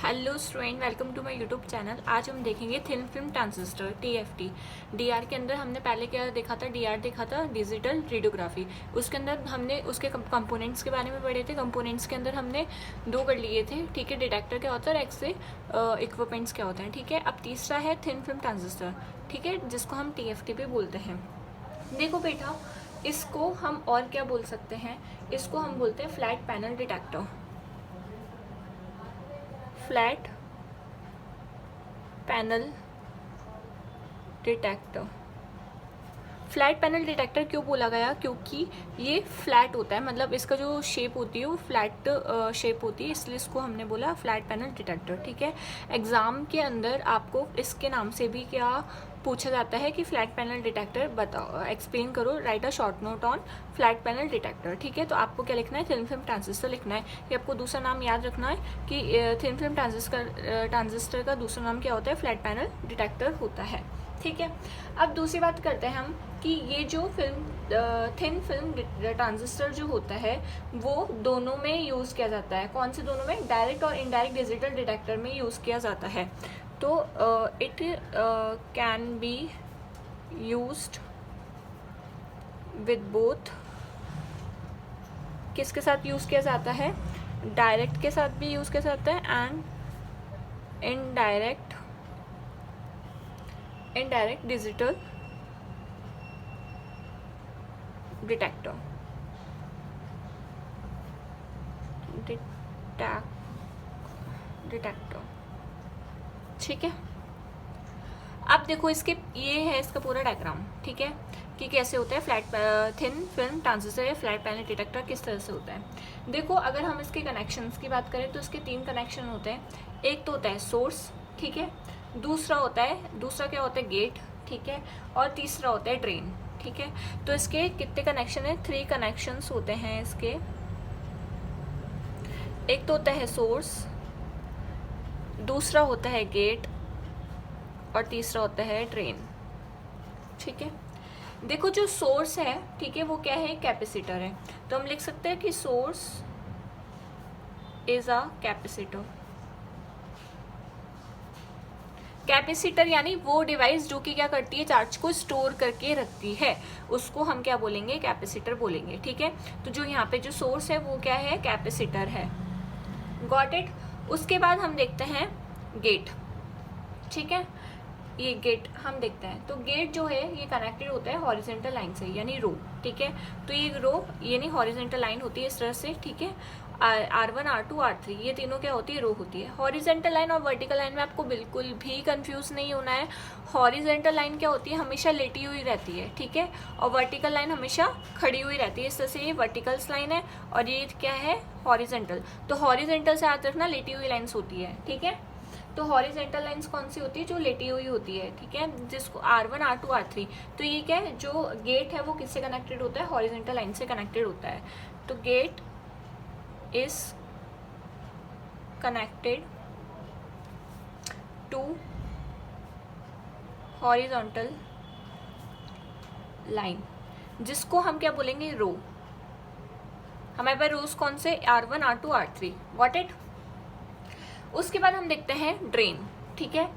Hello student, welcome to my YouTube channel. आज हम देखेंगे thin film transistor TFT। DR के अंदर हमने पहले क्या देखा था, डीआर देखा था डिजिटल रेडियोग्राफी। उसके अंदर हमने उसके कंपोनेंट्स के बारे में पढ़े थे। कंपोनेंट्स के अंदर हमने दो कर लिए थे, ठीक है। डिटेक्टर क्या होता है और एक्स रे इक्विपमेंट्स क्या होते हैं, ठीक है। अब तीसरा है थिन फिल्म ट्रांजिस्टर, ठीक है, जिसको हम TFT भी बोलते हैं। देखो बेटा, इसको हम और क्या बोल सकते हैं, इसको हम बोलते हैं flat panel detector. Flat panel detector. Flat panel detector क्यों बोला गया? क्योंकि ये फ्लैट होता है, मतलब इसका जो शेप होती है वो फ्लैट शेप होती है, इसलिए इसको हमने बोला फ्लैट पैनल डिटेक्टर, ठीक है। एग्जाम के अंदर आपको इसके नाम से भी क्या पूछा जाता है कि फ्लैट पैनल डिटेक्टर बताओ, एक्सप्लेन करो, right a short note on flat panel detector, ठीक है। तो आपको क्या लिखना है? थिन फिल्म ट्रांजिस्टर लिखना है। ये आपको दूसरा नाम याद रखना है कि थिन फिल्म ट्रांजिस्टर का दूसरा नाम क्या होता है? फ्लैट पैनल डिटेक्टर होता है, ठीक है। अब दूसरी बात करते हैं हम कि ये जो थिन फिल्म ट्रांजिस्टर जो होता है वो दोनों में यूज़ किया जाता है। कौन से दोनों में? डायरेक्ट और इनडायरेक्ट डिजिटल डिटेक्टर में यूज़ किया जाता है। तो it can be used with both. किसके साथ यूज़ किया जाता है? डायरेक्ट के साथ भी यूज़ किया जाता है and indirect digital detector. Detector, ठीक है। अब देखो इसके ये है इसका पूरा डायग्राम, ठीक है, कि कैसे होता है फ्लैट थिन फिल्म ट्रांजिस्टर या फ्लैट पैनल डिटेक्टर किस तरह से होता है। देखो, अगर हम इसके कनेक्शंस की बात करें तो इसके तीन कनेक्शन होते हैं। एक तो होता है सोर्स, ठीक है, दूसरा क्या होता है? गेट, ठीक है, और तीसरा होता है ड्रेन, ठीक है। तो इसके कितने कनेक्शन है? 3 कनेक्शंस होते हैं इसके। एक तो होता है सोर्स, दूसरा होता है गेट और तीसरा होता है ड्रेन, ठीक है। देखो, जो सोर्स है, ठीक है, वो क्या है? कैपेसिटर है। तो हम लिख सकते हैं कि source is a capacitor. Capacitor यानी वो डिवाइस जो कि क्या करती है? चार्ज को स्टोर करके रखती है, उसको हम क्या बोलेंगे? कैपेसिटर बोलेंगे, ठीक है। तो जो यहाँ पे जो सोर्स है वो क्या है? कैपेसिटर है। Got it. उसके बाद हम देखते हैं गेट, ठीक है। ये गेट हम देखते हैं, तो गेट जो है ये कनेक्टेड होता है हॉरिजेंटल लाइन से, यानी रो, ठीक है। तो ये रो यानी हॉरिजेंटल लाइन होती है इस तरह से, ठीक है। R1 R2 R3 ये तीनों क्या होती है? रो होती है। हॉरिजेंटल लाइन और वर्टिकल लाइन में आपको बिल्कुल भी कंफ्यूज नहीं होना है। हॉरिजेंटल लाइन क्या होती है? हमेशा लेटी हुई रहती है, ठीक है, और वर्टिकल लाइन हमेशा खड़ी हुई रहती है। इस तरह से ये वर्टिकल लाइन है और ये क्या है? हॉरिजेंटल। तो हॉरिजेंटल से याद रखना लेटी हुई लाइन्स होती है, ठीक है। तो हॉरिजेंटल लाइंस कौन सी होती है? जो लेटी हुई होती है, ठीक है, जिसको R1 R2 R3। तो ये क्या है? जो गेट है वो किससे कनेक्टेड होता है? हॉरिजेंटल लाइन से कनेक्टेड होता है। तो gate is connected to horizontal line, जिसको हम क्या बोलेंगे? रो। हमारे पास रोज कौन से? R1 R2 R3। Got it. उसके बाद हम देखते हैं ड्रेन, ठीक है।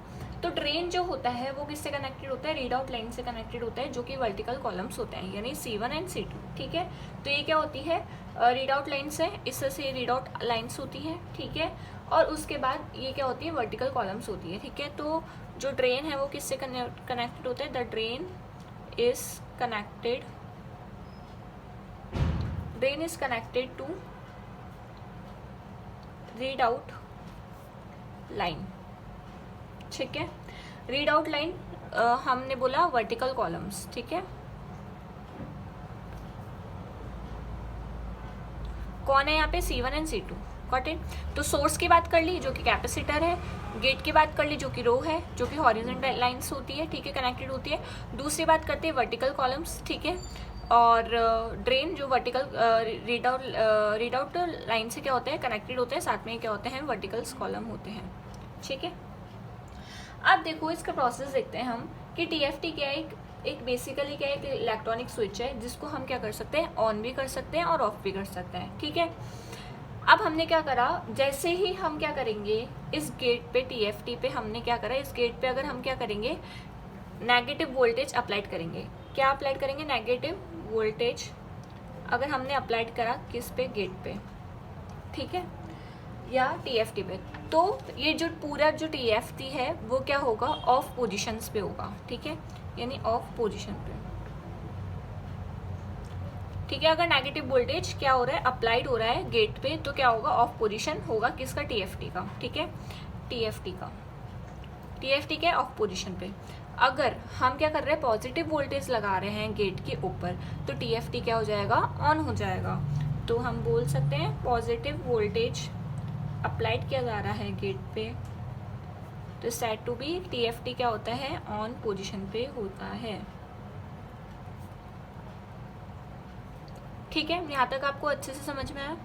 तो ड्रेन जो होता है वो किससे कनेक्टेड होता है? रीड आउट लाइन से कनेक्टेड होता है, जो कि वर्टिकल कॉलम्स होते हैं, यानी C1 एंड C2, ठीक है। तो ये क्या होती है? रीड आउट लाइन्स है, इस तरह से रीड आउट लाइन्स होती है, ठीक है। और उसके बाद ये क्या होती है? वर्टिकल कॉलम्स होती है, ठीक है। तो जो ड्रेन है वो किससे कनेक्टेड होता है? The drain is connected to read out line, ठीक है। रीड आउट लाइन हमने बोला वर्टिकल कॉलम्स, ठीक है। कौन है यहाँ पे? C1 and C2। Got it. तो सोर्स की बात कर ली जो कि कैपेसिटर है, गेट की बात कर ली जो कि रो है, जो कि हॉरिजॉन्टल लाइंस होती है, ठीक है, कनेक्टेड होती है। दूसरी बात करते हैं वर्टिकल कॉलम्स, ठीक है। और ड्रेन जो वर्टिकल रीड आउट लाइन से क्या होते हैं? कनेक्टेड होते हैं, साथ में क्या होते हैं? वर्टिकल्स कॉलम होते हैं, ठीक है। अब देखो इसका प्रोसेस देखते हैं हम कि TFT क्या है। एक बेसिकली क्या है? एक इलेक्ट्रॉनिक स्विच है जिसको हम क्या कर सकते हैं? ऑन भी कर सकते हैं और ऑफ भी कर सकते हैं, ठीक है। अब हमने क्या करा, जैसे ही हम क्या करेंगे इस गेट पे TFT पे हमने क्या करा, इस गेट पे अगर हम क्या करेंगे नेगेटिव वोल्टेज अप्लाइड करेंगे। क्या अप्लाइड करेंगे, नेगेटिव वोल्टेज अगर हमने अप्लाइड करा किस पे, गेट पे, ठीक है, या TFT पे, तो ये जो पूरा जो TFT है वो क्या होगा, ऑफ पोजीशंस पे होगा, ठीक है, यानी ऑफ पोजीशन पे, ठीक है। अगर नेगेटिव वोल्टेज क्या हो रहा है, अप्लाइड हो रहा है गेट पे, तो क्या होगा, ऑफ पोजीशन होगा किसका, TFT का, ठीक है, TFT का, TFT के ऑफ पोजीशन पे। अगर हम क्या कर रहे हैं, पॉजिटिव वोल्टेज लगा रहे हैं गेट के ऊपर, तो TFT क्या हो जाएगा, ऑन हो जाएगा। तो हम बोल सकते हैं पॉजिटिव वोल्टेज अप्लाइड किया जा रहा है गेट पे, तो सेट टू बी TFT क्या होता है, ऑन पोजीशन पे होता है, ठीक है। यहाँ तक आपको अच्छे से समझ में आया।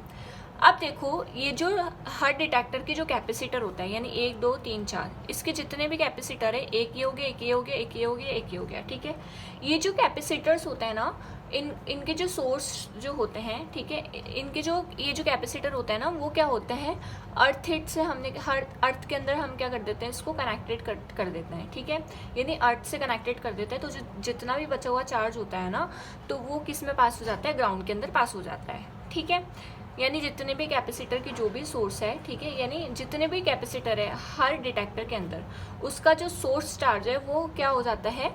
अब देखो ये जो हर डिटेक्टर की जो कैपेसिटर होता है, यानी 1 2 3 4, इसके जितने भी कैपेसिटर है, एक ये हो गया, एक ये हो गया, एक ये हो गया, एक ये हो गया, ठीक है। ये जो कैपेसिटर्स होते हैं ना, इनके जो सोर्स जो होते हैं, ठीक है, इनके जो ये जो कैपेसिटर होता है ना, वो क्या होते हैं, अर्थ हिट से हमने हर अर्थ के अंदर हम क्या कर देते हैं, इसको कनेक्टेड कर देते हैं, ठीक है, यानी अर्थ से कनेक्टेड कर देते हैं। तो जो जितना भी बचा हुआ चार्ज होता है ना, तो वो किस में पास हो जाता है, ग्राउंड के अंदर पास हो जाता है, ठीक है। यानी जितने भी कैपेसिटर की जो भी सोर्स है, ठीक है, यानी जितने भी कैपेसिटर है हर डिटेक्टर के अंदर, उसका जो सोर्स चार्ज है वो क्या हो जाता है,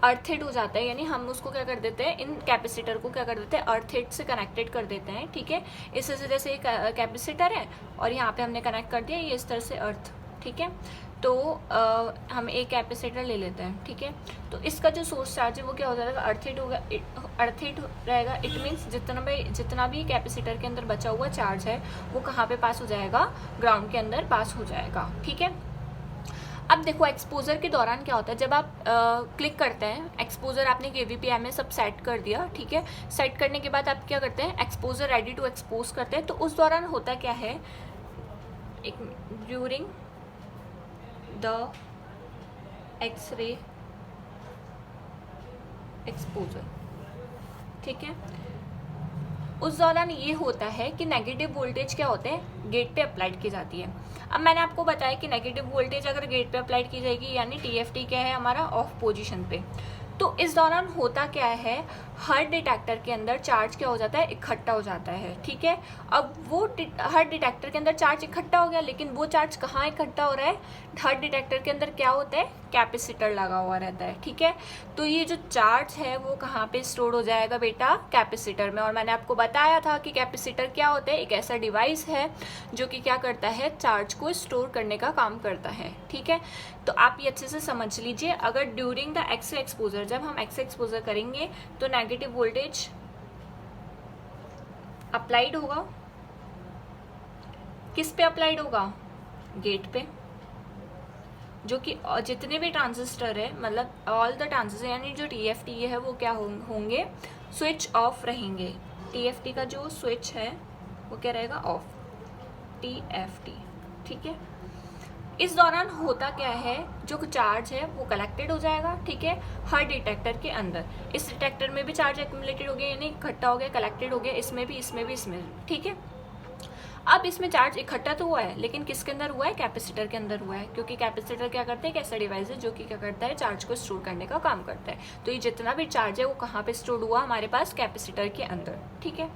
अर्थ हिट हो जाता है। यानी हम उसको क्या कर देते हैं, इन कैपेसिटर को क्या कर देते हैं, अर्थ हिट से कनेक्टेड कर देते हैं, ठीक है। इस तरह से जैसे एक कैपेसिटर है और यहाँ पे हमने कनेक्ट कर दिया ये इस तरह से अर्थ, ठीक है। तो हम एक कैपेसिटर ले लेते हैं, ठीक है। तो इसका जो सोर्स चार्ज है वो क्या हो जाएगा, अर्थ हिट होगा, अर्थ हिट रहेगा। इट मीन्स जितना भी कैपेसिटर के अंदर बचा हुआ चार्ज है वो कहाँ पे पास हो जाएगा, ग्राउंड के अंदर पास हो जाएगा, ठीक है। अब देखो एक्सपोजर के दौरान क्या होता है, जब आप क्लिक करते हैं, एक्सपोजर आपने KVPI में सब सेट कर दिया, ठीक है। सेट करने के बाद आप क्या करते हैं, एक्सपोजर रेडी टू एक्सपोज करते हैं। तो उस दौरान होता क्या है, एक ड्यूरिंग द एक्सरे एक्सपोजर, ठीक है, उस दौरान ये होता है कि नेगेटिव वोल्टेज क्या होते हैं, गेट पे अप्लाइड की जाती है। अब मैंने आपको बताया कि नेगेटिव वोल्टेज अगर गेट पे अप्लाइड की जाएगी, यानी TFT क्या है हमारा, ऑफ पोजीशन पे। तो इस दौरान होता क्या है, हर डिटेक्टर के अंदर चार्ज क्या हो जाता है, इकट्ठा हो जाता है, ठीक है। अब वो हर डिटेक्टर के अंदर चार्ज इकट्ठा हो गया, लेकिन वो चार्ज कहाँ इकट्ठा हो रहा है, हर डिटेक्टर के अंदर क्या होता है, कैपेसिटर लगा हुआ रहता है, ठीक है। तो ये जो चार्ज है वो कहाँ पे स्टोर हो जाएगा बेटा, कैपेसिटर में। और मैंने आपको बताया था कि कैपेसिटर क्या होता है, एक ऐसा डिवाइस है जो कि क्या करता है, चार्ज को स्टोर करने का काम करता है, ठीक है। तो आप ये अच्छे से समझ लीजिए, अगर ड्यूरिंग द एक्स एक्सपोजर, जब हम एक्स एक्सपोजर करेंगे तो नेगेटिव वोल्टेज अप्लाइड होगा, किस पे अप्लाइड होगा, गेट पे, जो कि जितने भी ट्रांजिस्टर है, मतलब ऑल द ट्रांजिस्टर, यानी जो TFT है वो क्या होंगे, स्विच ऑफ रहेंगे। TFT का जो स्विच है वो क्या रहेगा, ऑफ, TFT, ठीक है। इस दौरान होता क्या है, जो चार्ज है वो कलेक्टेड हो जाएगा, ठीक है, हर डिटेक्टर के अंदर। इस डिटेक्टर में भी चार्ज एक्यूमुलेटेड हो गया, यानी इकट्ठा हो गया, कलेक्टेड हो गया, इसमें भी, इसमें भी, इसमें भी, ठीक है। अब इसमें चार्ज इकट्ठा तो हुआ है, लेकिन किसके अंदर हुआ है, कैपेसिटर के अंदर हुआ है, क्योंकि कैपेसिटर क्या करते हैं, एक ऐसा डिवाइस है जो कि क्या करता है, चार्ज को स्टोर करने का काम करता है। तो ये जितना भी चार्ज है वो कहाँ पे स्टोर हुआ, हमारे पास कैपेसिटर के अंदर, ठीक है।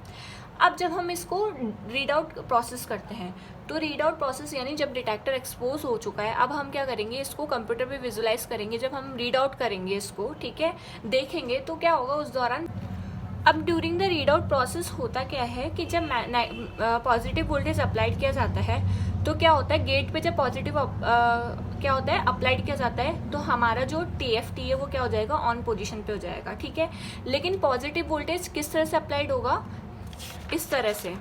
अब जब हम इसको रीड आउट प्रोसेस करते हैं, तो रीड आउट प्रोसेस यानी जब डिटेक्टर एक्सपोज हो चुका है, अब हम क्या करेंगे, इसको कंप्यूटर पे विजुलाइज करेंगे। जब हम रीड आउट करेंगे इसको, ठीक है, देखेंगे, तो क्या होगा उस दौरान, अब during the read out process होता क्या है कि जब पॉजिटिव वोल्टेज अप्लाइड किया जाता है, तो क्या होता है, गेट पे जब पॉजिटिव क्या होता है, अप्लाइड किया जाता है, तो हमारा जो TFT है वो क्या हो जाएगा, ऑन पोजीशन पे हो जाएगा, ठीक है। लेकिन पॉजिटिव वोल्टेज किस तरह से अप्लाइड होगा, इस तरह से।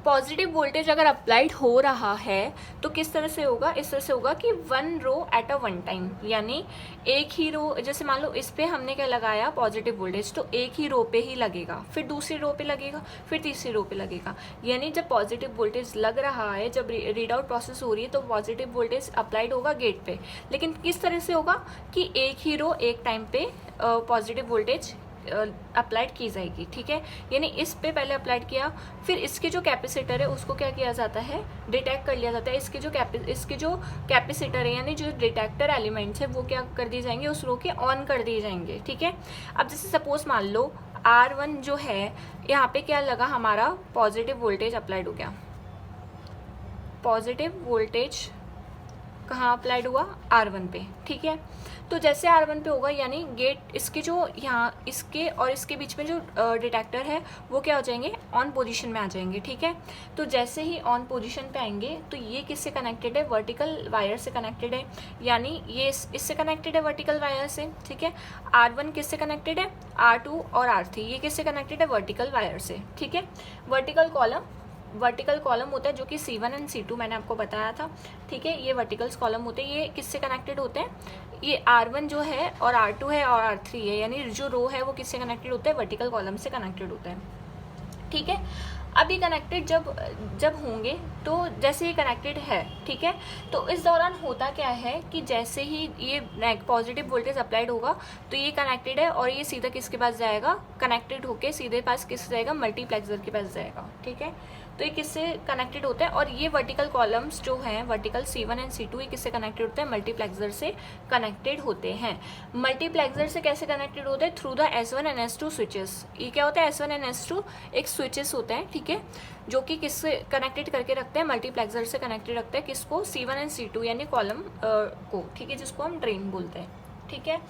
पॉजिटिव वोल्टेज अगर अप्लाइड हो रहा है तो किस तरह से होगा, इस तरह से होगा कि 1 रो एट अ 1 टाइम, यानी एक ही रो, जैसे मान लो इस पे हमने क्या लगाया, पॉजिटिव वोल्टेज, तो एक ही रो पे ही लगेगा, फिर दूसरी रो पे लगेगा, फिर तीसरी रो पे लगेगा। यानी जब पॉजिटिव वोल्टेज लग रहा है, जब रीड आउट प्रोसेस हो रही है, तो पॉजिटिव वोल्टेज अप्लाइड होगा गेट पे, लेकिन किस तरह से होगा कि एक ही रो एक टाइम पे पॉजिटिव वोल्टेज अप्लाइड की जाएगी, ठीक है। यानी इस पे पहले अप्लाइड किया, फिर इसके जो कैपेसिटर है उसको क्या किया जाता है, डिटेक्ट कर लिया जाता है। इसके जो कैपेसिटर है यानी जो डिटेक्टर एलिमेंट्स है वो क्या कर दिए जाएंगे, उस रो के ऑन कर दिए जाएंगे, ठीक है। अब जैसे सपोज मान लो R1 जो है यहाँ पे क्या लगा, हमारा पॉजिटिव वोल्टेज अप्लाइड हो गया। पॉजिटिव वोल्टेज कहाँ अप्लाइड हुआ, R1 पे, ठीक है। तो जैसे R1 पे होगा यानी गेट इसके जो यहाँ इसके और इसके बीच में जो डिटेक्टर है वो क्या हो जाएंगे, ऑन पोजीशन में आ जाएंगे, ठीक है। तो जैसे ही ऑन पोजीशन पे आएंगे तो ये किससे कनेक्टेड है, वर्टिकल वायर से कनेक्टेड है, यानी ये इससे कनेक्टेड है वर्टिकल वायर से, ठीक है। R1 किससे कनेक्टेड है, R2 और R3 ये किससे कनेक्टेड है, वर्टिकल वायर से, ठीक है। वर्टिकल कॉलम होता है जो कि C1 एंड C2 मैंने आपको बताया था, ठीक है। ये वर्टिकल्स कॉलम होते हैं, ये किससे कनेक्टेड होते हैं, ये R1 जो है और R2 है और R3 है, यानी जो रो है वो किससे कनेक्टेड होता है, वर्टिकल कॉलम से कनेक्टेड होता है, ठीक है। अब ये कनेक्टेड जब होंगे तो जैसे ये कनेक्टेड है, ठीक है, तो इस दौरान होता क्या है कि जैसे ही ये पॉजिटिव वोल्टेज अप्लाइड होगा तो ये कनेक्टेड है और ये सीधा किसके पास जाएगा, कनेक्टेड होके सीधे पास किस जाएगा, मल्टीप्लेक्सर के पास जाएगा, ठीक है। तो ये किससे कनेक्टेड होता है, और ये वर्टिकल कॉलम्स जो हैं वर्टिकल C1 एंड C2 ये किससे कनेक्टेड होते हैं, मल्टीप्लेक्सर से कनेक्टेड होते हैं। मल्टीप्लेक्सर से कैसे कनेक्टेड होते हैं, through the S1 and S2 switches. ये क्या होता है, S1 एंड S2 एक स्विचेस होते हैं, ठीक है, जो कि किससे कनेक्टेड करके रखते हैं, मल्टीप्लेक्सर से कनेक्टेड रखते हैं किसको, C1 एंड C2 यानी कॉलम को, ठीक है, जिसको हम ड्रेन बोलते हैं, ठीक है।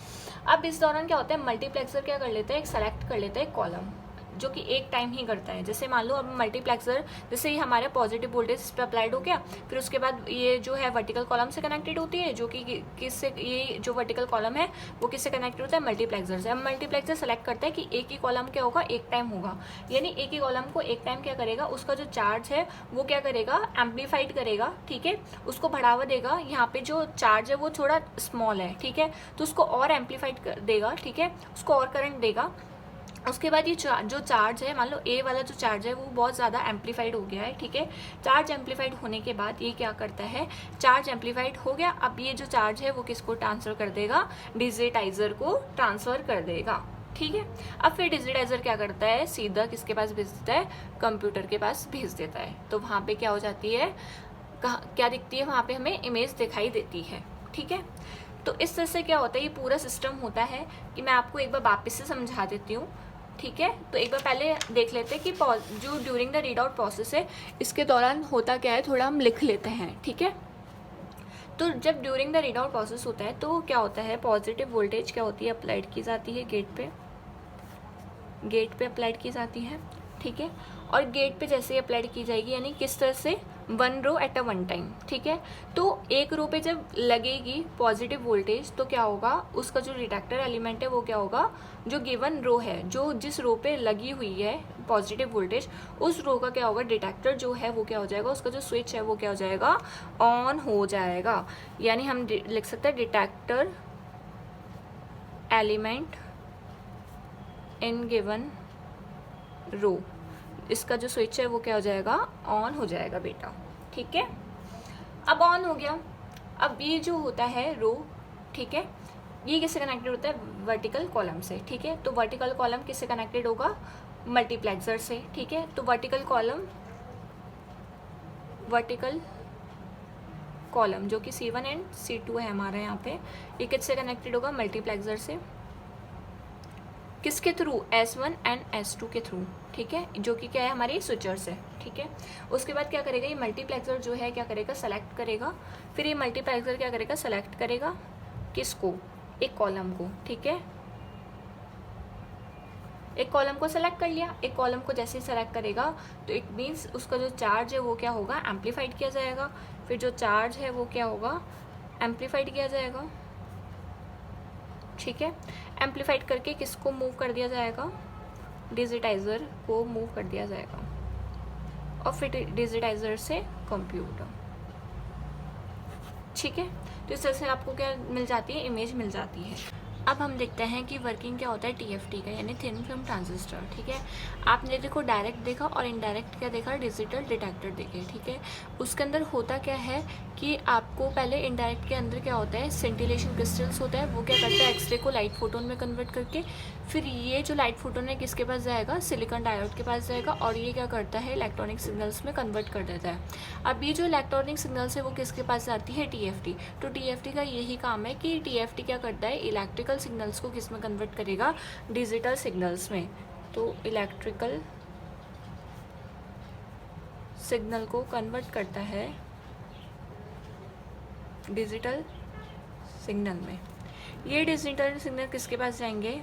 अब इस दौरान क्या होता है, मल्टीप्लेक्सर क्या कर लेते हैं, एक सेलेक्ट कर लेते हैं कॉलम जो कि एक टाइम ही करता है। जैसे मान लो अब मल्टीप्लेक्सर जैसे ही हमारा पॉजिटिव वोल्टेज इस पर अप्लाइड हो गया, फिर उसके बाद ये जो है वर्टिकल कॉलम से कनेक्टेड होती है, जो कि किससे, ये जो वर्टिकल कॉलम है वो किससे कनेक्टेड होता है, मल्टीप्लेक्सर से। अब मल्टीप्लेक्सर सेलेक्ट करता है कि एक ही कॉलम क्या होगा, एक टाइम होगा, यानी एक ही कॉलम को एक टाइम क्या करेगा, उसका जो चार्ज है वो क्या करेगा, एम्पलीफाइड करेगा, ठीक है, उसको बढ़ावा देगा। यहाँ पे जो चार्ज है वो थोड़ा स्मॉल है, ठीक है, तो उसको और एम्पलीफाइड कर देगा, ठीक है, उसको और करंट देगा। उसके बाद ये जो चार्ज है, मान लो ए वाला जो चार्ज है वो बहुत ज़्यादा एम्पलीफाइड हो गया है, ठीक है। चार्ज एम्पलीफाइड होने के बाद ये क्या करता है, चार्ज एम्पलीफाइड हो गया, अब ये जो चार्ज है वो किसको ट्रांसफ़र कर देगा, डिजिटाइजर को ट्रांसफ़र कर देगा, ठीक है। अब फिर डिजिटाइजर क्या करता है, सीधा किसके पास भेज देता है, कंप्यूटर के पास भेज देता है। तो वहाँ पे क्या हो जाती है, क्या दिखती है, वहाँ पे हमें इमेज दिखाई देती है, ठीक है। तो इस तरह से क्या होता है, ये पूरा सिस्टम होता है कि मैं आपको एक बार वापस से समझा देती हूँ, ठीक है। तो एक बार पहले देख लेते हैं कि जो during the read out process है इसके दौरान होता क्या है, थोड़ा हम लिख लेते हैं, ठीक है। तो जब during the read out process होता है तो क्या होता है, पॉजिटिव वोल्टेज क्या होती है, अप्लाइड की जाती है गेट पे अप्लाइड की जाती है, ठीक है। और गेट पे जैसे ही अप्लाइड की जाएगी यानी किस तरह से, one row at a one time, ठीक है। तो एक रो पे जब लगेगी पॉजिटिव वोल्टेज तो क्या होगा, उसका जो डिटेक्टर एलिमेंट है वो क्या होगा, जो गिवन रो है, जो जिस रो पे लगी हुई है पॉजिटिव वोल्टेज, उस रो का क्या होगा, डिटेक्टर जो है वो क्या हो जाएगा, उसका जो स्विच है वो क्या हो जाएगा, ऑन हो जाएगा। यानी हम लिख सकते हैं डिटेक्टर एलिमेंट इन गिवन रो, इसका जो स्विच है वो क्या हो जाएगा, ऑन हो जाएगा बेटा, ठीक है। अब ऑन हो गया, अब ये जो होता है रो, ठीक है, ये किससे कनेक्टेड होता है, वर्टिकल कॉलम से, ठीक है। तो वर्टिकल कॉलम किससे कनेक्टेड होगा, मल्टीप्लेक्सर से, ठीक है। तो वर्टिकल कॉलम जो कि C1 एंड C2 है हमारा यहाँ पे, ये किससे कनेक्टेड होगा, मल्टीप्लेक्सर से, किसके थ्रू, S1 एंड S2 के थ्रू, ठीक है, जो कि क्या है, हमारी स्विचर से, ठीक है। उसके बाद क्या करेगा, ये मल्टीप्लेक्सर जो है क्या करेगा, सेलेक्ट करेगा, फिर ये मल्टीप्लेक्सर क्या करेगा, सेलेक्ट करेगा किसको, एक कॉलम को, ठीक है। एक कॉलम को सेलेक्ट कर लिया, एक कॉलम को जैसे ही सेलेक्ट करेगा तो इट मीन्स उसका जो चार्ज है वो क्या होगा, एम्पलीफाइड किया जाएगा, फिर जो चार्ज है वो क्या होगा, एम्पलीफाइड किया जाएगा, ठीक है। एम्पलीफाइड करके किसको मूव कर दिया जाएगा, डिजिटाइजर को मूव कर दिया जाएगा, और फिर डिजिटाइजर से कंप्यूटर, ठीक है। तो इस तरह से आपको क्या मिल जाती है, इमेज मिल जाती है। अब हम देखते हैं कि वर्किंग क्या होता है टीएफटी का, यानी थिन फिल्म ट्रांजिस्टर। ठीक है, आपने देखो डायरेक्ट देखा और इनडायरेक्ट क्या देखा, डिजिटल डिटेक्टर देखे। ठीक है, उसके अंदर होता क्या है कि आपको पहले इनडायरेक्ट के अंदर क्या होता है, सेंटिलेशन क्रिस्टल्स होता है, वो क्या करता है एक्सरे को लाइट फोटोन में कन्वर्ट करके, फिर ये जो लाइट फोटोन है किसके पास जाएगा, सिलिकॉन डायोड के पास जाएगा, और ये क्या करता है इलेक्ट्रॉनिक सिग्नल्स में कन्वर्ट कर देता है। अब ये जो इलेक्ट्रॉनिक सिग्नल्स है वो किसके पास जाती है, टीएफटी। तो टीएफटी का यही काम है कि टीएफटी क्या करता है, इलेक्ट्रिकल सिग्नल्स को किस में कन्वर्ट करेगा, डिजिटल सिग्नल्स में। तो इलेक्ट्रिकल सिग्नल को कन्वर्ट करता है डिजिटल सिग्नल में। ये डिजिटल सिग्नल किसके पास जाएंगे,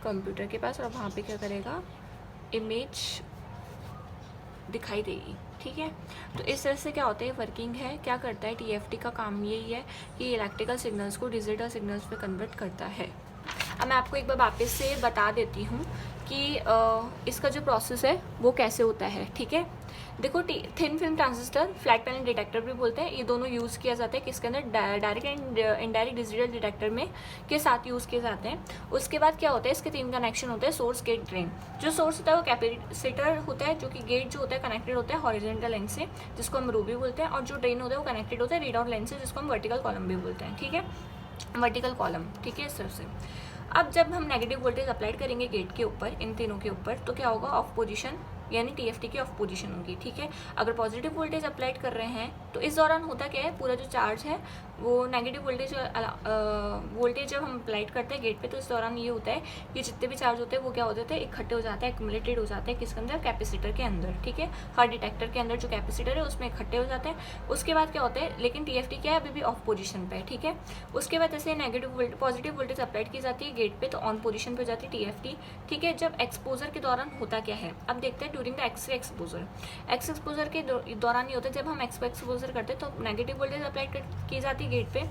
कंप्यूटर के पास, और वहाँ पे क्या करेगा, इमेज दिखाई देगी। ठीक है, तो इस तरह से क्या होता है, वर्किंग है, क्या करता है टीएफटी का काम यही है कि इलेक्ट्रिकल सिग्नल्स को डिजिटल सिग्नल्स में कन्वर्ट करता है। अब मैं आपको एक बार वापस से बता देती हूँ कि इसका जो प्रोसेस है वो कैसे होता है। ठीक है, देखो thin film transistor, flat panel detector भी बोलते हैं, ये दोनों यूज़ किया जाता है किसके अंदर, direct and indirect digital detector में के साथ यूज़ किए जाते हैं। उसके बाद क्या होता है, इसके 3 कनेक्शन होते हैं, सोर्स, गेट, ड्रेन। जो सोर्स होता है वो कैपेसिटर होता है, जो कि गेट जो होता है कनेक्टेड होता है हॉरिजॉन्टल लाइन से, जिसको हम रो भी बोलते हैं, और जो ड्रेन होता है वो कनेक्टेड होता है रीड आउट लाइन से, जिसको हम वर्टिकल कॉलम भी बोलते हैं। ठीक है, वर्टिकल कॉलम। ठीक है, इस तरह से। अब जब हम नेगेटिव वोल्टेज अप्लाई करेंगे गेट के ऊपर, इन तीनों के ऊपर, तो क्या होगा, ऑफ पोजीशन, यानी टीएफटी की ऑफ पोजीशन होगी। ठीक है, अगर पॉजिटिव वोल्टेज अप्लाई कर रहे हैं तो इस दौरान होता क्या है, पूरा जो चार्ज है वो नेगेटिव वोल्टेज जब हम अप्लाई करते हैं गेट पे, तो इस दौरान ये होता है कि जितने भी चार्ज होते हैं वो क्या हो जाते हैं, इकट्ठे हो जाते हैं, एक्यूमुलेटेड हो जाते हैं किसके अंदर, कैपेसिटर के अंदर। ठीक है, हर डिटेक्टर के अंदर जो कैपेसिटर है उसमें इकट्ठे हो जाते हैं। उसके बाद क्या होता है, लेकिन टीएफटी क्या है, अभी भी ऑफ पोजीशन पे है। ठीक है, उसके बाद जैसे पॉजिटिव वोल्टेज अप्लाई की जाती है गेट पे, तो ऑन पोजीशन पे हो जाती है टीएफटी। ठीक है, जब एक्सपोजर के दौरान होता क्या है, अब देखते हैं ड्यूरिंग द एक्सरे एक्सपोजर के दौरान ये होता है, जब हम एक्सपोजर करते हैं तो नेगेटिव वोल्टेज अप्लाई की जाती है गेट पे,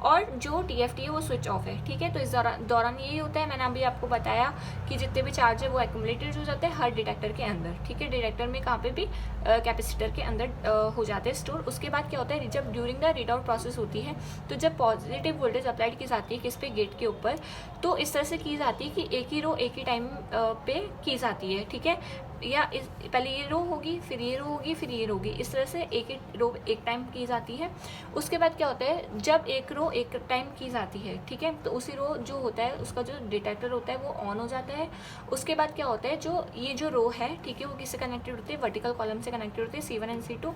और जो टीएफटी है वो स्विच ऑफ है। ठीक है, तो इस दौरान यही होता है, मैंने अभी आपको बताया कि जितने भी चार्ज है वो एक्यूमुलेटेड हो जाते हैं हर डिटेक्टर के अंदर। ठीक है, डिटेक्टर में कहाँ पे भी कैपेसिटर के अंदर हो जाते हैं स्टोर। उसके बाद क्या होता है, जब during the read out process होती है, तो जब पॉजिटिव वोल्टेज अप्लाई की जाती है किस पे, गेट के ऊपर, तो इस तरह से की जाती है कि एक ही रो एक ही टाइम पे की जाती है। ठीक है, या पहले ये रो होगी, फिर ये रो होगी, फिर ये रो होगी, इस तरह से एक एक रो एक टाइम की जाती है। उसके बाद क्या होता है, जब एक रो एक टाइम की जाती है, ठीक है, तो उसी रो जो होता है उसका जो डिटेक्टर होता है वो ऑन हो जाता है। उसके बाद क्या होता है, जो ये जो रो है, ठीक है, वो किससे कनेक्टेड होती है, वर्टिकल कॉलम से कनेक्टेड होती है, C1 एंड C2।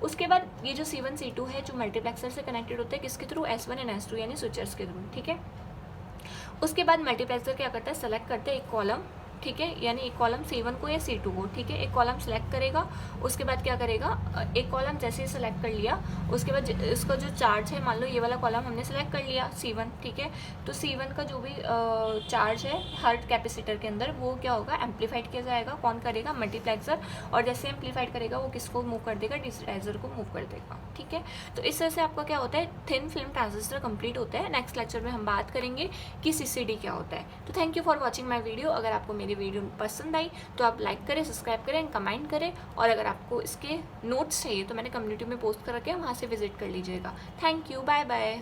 उसके बाद ये जो C1 C2 है जो मल्टीप्लेक्सर से कनेक्टेड होते हैं किसके थ्रू, S1 एंड S2 यानी स्विचर्स के थ्रू। ठीक है, उसके बाद मल्टीप्लेक्सर क्या करता है, सेलेक्ट करते हैं एक कॉलम। ठीक है, यानी एक कॉलम C1 को या C2 को। ठीक है, एक कॉलम सेलेक्ट करेगा, उसके बाद क्या करेगा, एक कॉलम जैसे ही सेलेक्ट कर लिया, उसके बाद इसका जो चार्ज है, मान लो ये वाला कॉलम हमने सेलेक्ट कर लिया C1। ठीक है, तो C1 का जो भी चार्ज है हर कैपेसिटर के अंदर, वो क्या होगा, एम्पलीफाइड किया जाएगा। कौन करेगा, मल्टीप्लेक्सर, और जैसे एम्पलीफाइड करेगा वो किसको मूव कर देगा, डिजिटाइजर को मूव कर देगा। ठीक है, तो इस तरह से आपका क्या होता है, थिन फिल्म ट्रांजिस्टर कंप्लीट होता है। नेक्स्ट लेक्चर में हम बात करेंगे कि CCD क्या होता है। तो thank you for watching my video. अगर आपको मेरी वीडियो पसंद आई तो आप लाइक करें, सब्सक्राइब करें, कमेंट करें, और अगर आपको इसके नोट्स चाहिए तो मैंने कम्युनिटी में पोस्ट कर रखे हैं, वहाँ से विजिट कर लीजिएगा। Thank you, bye bye.